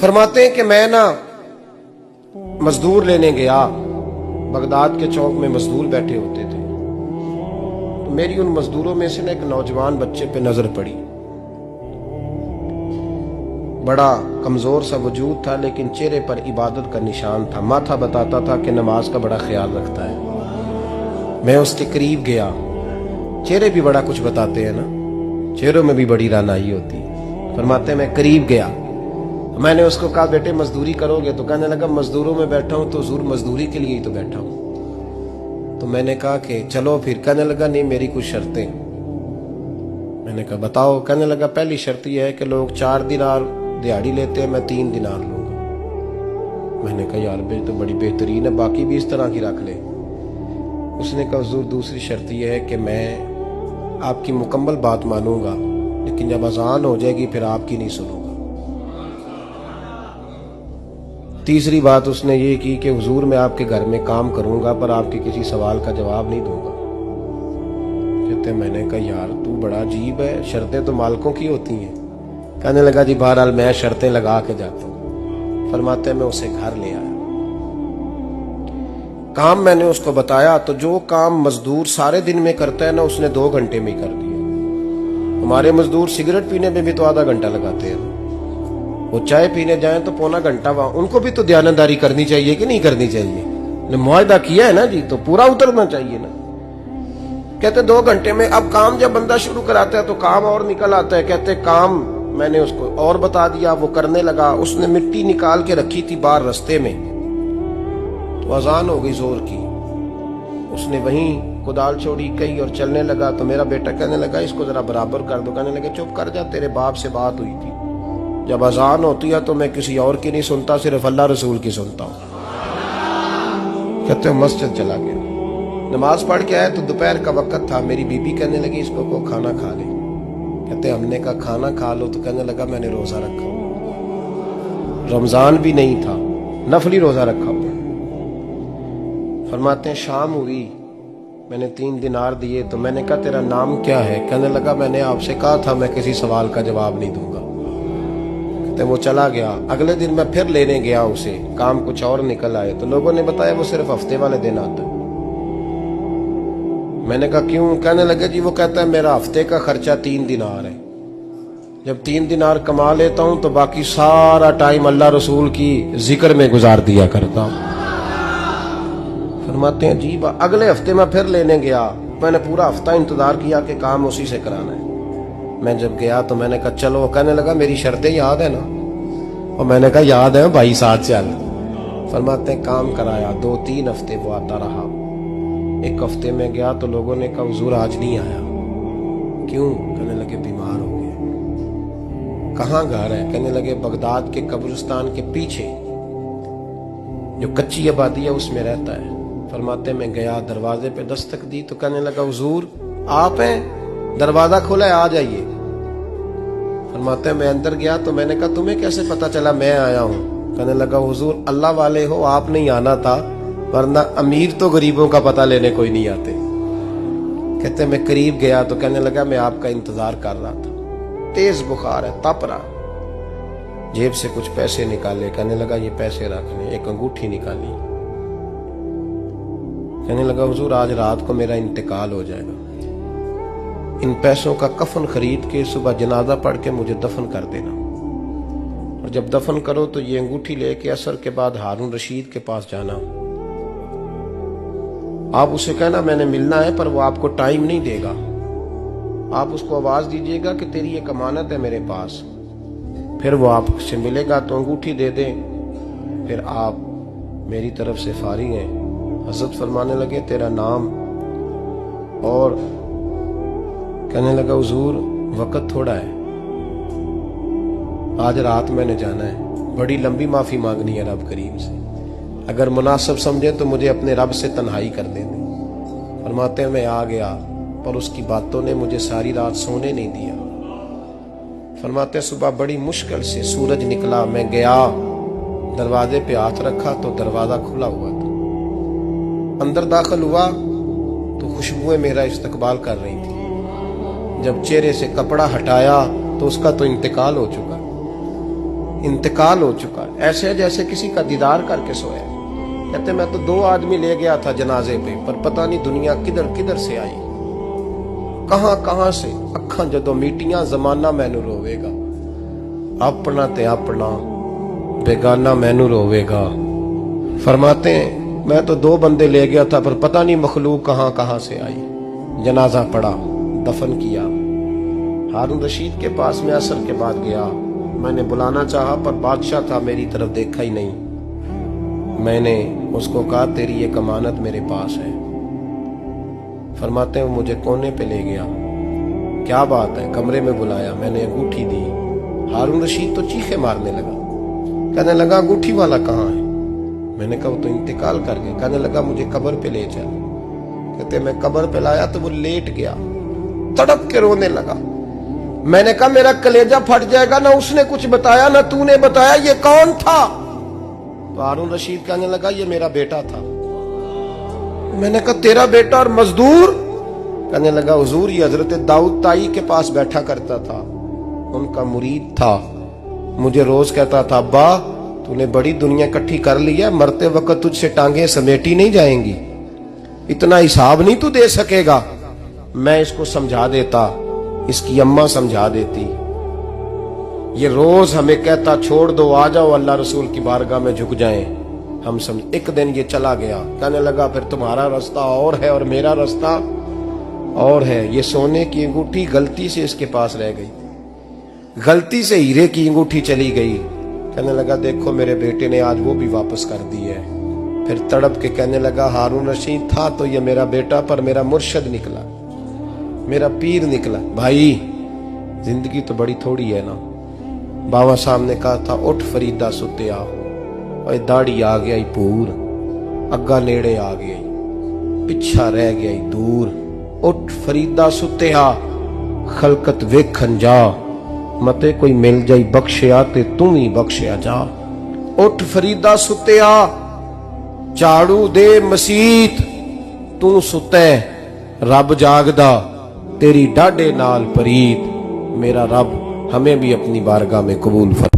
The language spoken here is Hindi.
फरमाते हैं कि मैं ना मजदूर लेने गया, बगदाद के चौक में मजदूर बैठे होते थे, तो मेरी उन मजदूरों में से ना एक नौजवान बच्चे पे नजर पड़ी। बड़ा कमजोर सा वजूद था, लेकिन चेहरे पर इबादत का निशान था। माथा बताता था कि नमाज का बड़ा ख्याल रखता है। मैं उसके करीब गया। चेहरे भी बड़ा कुछ बताते हैं ना, चेहरों में भी बड़ी रानाई होती है। फरमाते मैं करीब गया, मैंने उसको कहा बेटे मजदूरी करोगे? तो कहने लगा मजदूरों में बैठा हूं तो हुजूर मजदूरी के लिए ही तो बैठा हूं। तो मैंने कहा कि चलो फिर। कहने लगा नहीं, मेरी कुछ शर्तें। मैंने कहा बताओ? कहने लगा पहली शर्त यह है कि लोग 4 दिनार दिहाड़ी लेते हैं, मैं 3 दिनार लूंगा। मैंने कहा यार बे तो बड़ी बेहतरीन है, बाकी भी इस तरह की रख ले। उसने कहा हुजूर दूसरी शर्त यह है कि मैं आपकी मुकम्मल बात मानूंगा, लेकिन जब अजान हो जाएगी फिर आपकी नहीं सुनूंगा। तीसरी बात उसने ये की कि हुजूर मैं आपके घर में काम करूंगा पर आपके किसी सवाल का जवाब नहीं दूंगा। कहते मैंने कहा यार तू बड़ा अजीब है, शर्तें तो मालिकों की होती हैं। कहने लगा जी बहरहाल मैं शर्तें लगा के जाता हूं। फरमाते मैं उसे घर ले आया, काम मैंने उसको बताया, तो जो काम मजदूर सारे दिन में करता है ना उसने 2 घंटे में ही कर दिया। हमारे मजदूर सिगरेट पीने में भी तो आधा घंटा लगाते हैं, वो चाय पीने जाएं तो पौना घंटा। वहां उनको भी तो दयानतदारी करनी चाहिए कि नहीं करनी चाहिए? ने मुआहदा किया है ना जी, तो पूरा उतरना चाहिए ना। कहते 2 घंटे में। अब काम जब बंदा शुरू कराता है तो काम और निकल आता है। कहते काम मैंने उसको और बता दिया, वो करने लगा। उसने मिट्टी निकाल के रखी थी बाहर रास्ते में, तो अजान हो गई जोर की। उसने वहीं कुदाल छोड़ी कही और चलने लगा। तो मेरा बेटा कहने लगा इसको जरा बराबर कर दो। कहने लगे चुप कर जा, तेरे बाप से बात हुई थी, जब अजान होती है तो मैं किसी और की नहीं सुनता, सिर्फ अल्लाह रसूल की सुनता हूं। कहते हो मस्जिद चला गया, नमाज पढ़ के आया तो दोपहर का वक्त था। मेरी बीबी कहने लगी इसको को खाना खा ले। कहते हमने कहा खाना खा लो, तो कहने लगा मैंने रोजा रखा, रमजान भी नहीं था, नफली रोजा रखा हुआ। फरमाते हैं शाम हुई, मैंने 3 दिनार दिए, तो मैंने कहा तेरा नाम क्या है? कहने लगा मैंने आपसे कहा था मैं किसी सवाल का जवाब नहीं दूंगा। कहते वो चला गया। अगले दिन मैं फिर लेने गया उसे, काम कुछ और निकल आए, तो लोगों ने बताया वो सिर्फ हफ्ते वाले दिन आता है। मैंने कहा क्यों? कहने लगे जी वो कहता है मेरा हफ्ते का खर्चा 3 दिनार है, जब 3 दिनार कमा लेता हूं तो बाकी सारा टाइम अल्लाह रसूल की जिक्र में गुजार दिया करता हूं। फरमाते हैं जी अगले हफ्ते मैं फिर लेने गया। मैंने पूरा हफ्ता इंतजार किया कि काम उसी से कराना है। मैं जब गया तो मैंने कहा चलो। कहने लगा मेरी शर्तें याद है ना? और मैंने कहा याद है भाई, साथ चल। फरमाते हैं काम कराया, 2-3 हफ्ते वो आता रहा। एक हफ्ते में गया तो लोगों ने कहा हुजूर आज नहीं आया। क्यों? कहने लगे बीमार हो गए। कहाँ घर है? कहने लगे बगदाद के कब्रिस्तान के पीछे जो कच्ची आबादी है उसमें रहता है। फरमाते मैं गया, दरवाजे पे दस्तक दी तो कहने लगा हुजूर आप हैं? दरवाजा खोला है, आ जाइए। फरमाते मैं अंदर गया तो मैंने कहा तुम्हें कैसे पता चला मैं आया हूं? कहने लगा हुजूर अल्लाह वाले हो, आप नहीं आना था, वरना अमीर तो गरीबों का पता लेने कोई नहीं आते। कहते मैं करीब गया तो कहने लगा मैं आपका इंतजार कर रहा था, तेज बुखार है, तप रहा। जेब से कुछ पैसे निकाले, कहने लगा ये पैसे रखने। एक अंगूठी निकाली, कहने लगा हुजूर आज रात को मेरा इंतकाल हो जाएगा, इन पैसों का कफन खरीद के सुबह जनाजा पढ़ के मुझे दफन कर देना, और जब दफन करो तो ये अंगूठी लेके असर के बाद हारून रशीद के पास जाना। आप उसे कहना मैंने मिलना है, पर वो आपको टाइम नहीं देगा। आप उसको आवाज दीजिएगा कि तेरी एक अमानत है मेरे पास, फिर वो आपसे मिलेगा तो अंगूठी दे दे, फिर आप मेरी तरफ से फारिग हैं। हजरत फरमाने लगे तेरा नाम? और कहने लगा हुजूर वक्त थोड़ा है, आज रात मैंने जाना है, बड़ी लंबी माफी मांगनी है रब करीम से, अगर मुनासिब समझे तो मुझे अपने रब से तन्हाई कर दे। फरमाते हैं मैं आ गया, पर उसकी बातों ने मुझे सारी रात सोने नहीं दिया। फरमाते हैं सुबह बड़ी मुश्किल से सूरज निकला, मैं गया दरवाजे पे हाथ रखा तो दरवाजा खुला हुआ था। अंदर दाखिल हुआ तो खुशबुएं मेरा इस्तकबाल कर रही थी। जब चेहरे से कपड़ा हटाया तो उसका तो इंतकाल हो चुका। इंतकाल हो चुका है, ऐसे है जैसे किसी का दीदार करके सोया। कहते मैं तो 2 आदमी ले गया था जनाजे पे, पर पता नहीं दुनिया किधर किधर से आई, कहां कहां से। अखां जदों मीटियां जमाना मैनू रोवेगा, अपना ते अपना बेगाना मैनू रोवेगा। फरमाते हैं मैं तो 2 बंदे ले गया था, पर पता नहीं मखलूक कहां कहां से आई। जनाजा पड़ा, दफन किया। हारून रशीद के पास में असर के बाद गया, मैंने बुलाना चाहा पर बादशाह था, मेरी तरफ देखा ही नहीं। मैंने उसको कहा तेरी ये अमानत मेरे पास है। फरमाते हैं वो मुझे कोने पे ले गया, क्या बात है, कमरे में बुलाया, मैंने अंगूठी दी। हारून रशीद तो चीखे मारने लगा, कहने लगा अंगूठी वाला कहाँ है? मैंने कहा वो तो इंतकाल कर गया। कहने लगा मुझे कब्र पे ले चल। कहते मैं कब्र पे लाया तो वो लेट गया, तड़प के रोने लगा। मैंने कहा मेरा कलेजा फट जाएगा, ना उसने कुछ बताया ना तूने बताया, ये कौन था? तो हारून रशीद कहने लगा ये मेरा बेटा था। मैंने कहा तेरा बेटा और मजदूर? कहने लगा हुजूर ये हजरत दाऊद ताई के पास बैठा करता था, उनका मुरीद था, मुझे रोज कहता था अब्बा तूने बड़ी दुनिया इकट्ठी कर ली है, मरते वक्त तुझसे टांगे समेटी नहीं जाएंगी, इतना हिसाब नहीं तू दे सकेगा। मैं इसको समझा देता, इसकी अम्मा समझा देती। ये रोज हमें कहता छोड़ दो, आ जाओ अल्लाह रसूल की बारगाह में झुक जाएं। हम समझ। एक दिन ये चला गया, कहने लगा फिर तुम्हारा रास्ता और है और मेरा रास्ता और है। ये सोने की अंगूठी गलती से इसके पास रह गई, गलती से हीरे की अंगूठी चली गई। कहने लगा देखो मेरे बेटे ने आज वो भी वापस कर दी है। फिर तड़प के कहने लगा हारून रशीद था तो ये मेरा बेटा, पर मेरा मुर्शद निकला, मेरा पीर निकला। भाई जिंदगी तो बड़ी थोड़ी है ना। बाबा साहब ने कहा था उठ फरीदा सुत्या, और दाढ़ी आ गया ही पूर, अग्गा नेड़े आ गया, पिछा रह गया ही दूर। उठ फरीदा सुत्या खलकत वेखन जा, मते कोई मिल जाई बख्शिया ते तू ही बख्शिया जा। उठ फरीदा सुत्या झाड़ू दे मसीत, तू सुते रब जागदा, तेरी डाडे नाल परीत। मेरा रब हमें भी अपनी बारगाह में कबूल फरमा।